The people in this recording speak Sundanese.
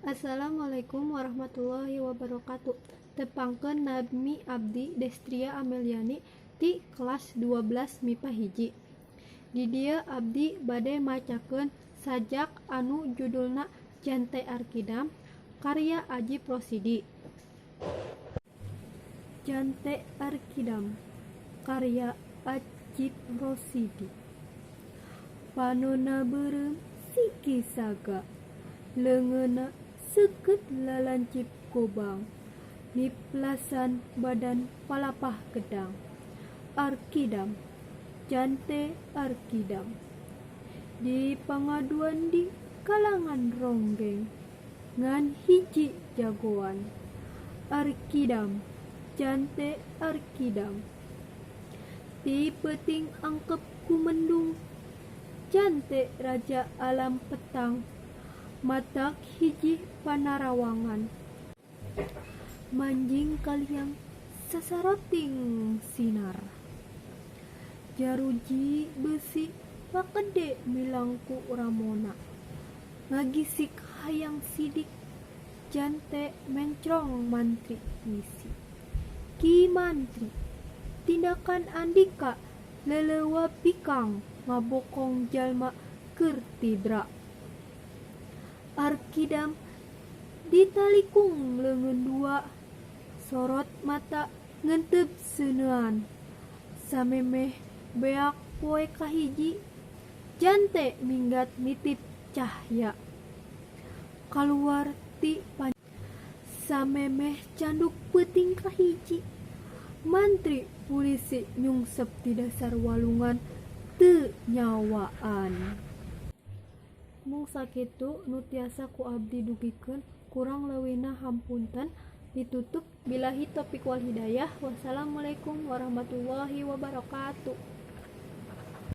Assalamualaikum warahmatullahi wabarakatuh. Tepangkeun Nami Abdi Destria Ameliani ti kelas 12 MIPA hiji. Di dieu abdi bade macakeun sajak anu judulna Jante Arkidam karya Aji Prosidi. Jante Arkidam karya Aji Prosidi. Panonna beureum siki saga, leungeunna seukeut lalancip gobang, niplasan badan palapah gedang. Arkidam, Jante Arkidam, di pangaduan di kalangan ronggeng, ngan hiji jagoan. Arkidam, Jante Arkidam, ti peuting angkep ku mendung, Jante raja alam petang, matak hiji panarawangan. Manjing kaliang sasaroting sinar, jaruji besi pakede milangku ramona, ngagisik hayang sidik, Jante mencrong mantri misi. Ki mantri, tindakan andika lelewa pikang ngabokong jalma keur tidra. Arkidam ditalikung leungeun dua, sorot mata ngeunteup seuneuan, samemeh beak poe kahiji, Jante minggat nitip cahya. Kaluar ti samemeh canduk peuting kahiji, mantri pulisi nyungsep di dasar walungan teu nyawaan. Mung sakitu nu tiasa ku abdi dugikeun, kurang leuwihna hampunten. Ditutup billahi taufiq wal hidayah. Wassalamualaikum warahmatullahi wabarakatuh.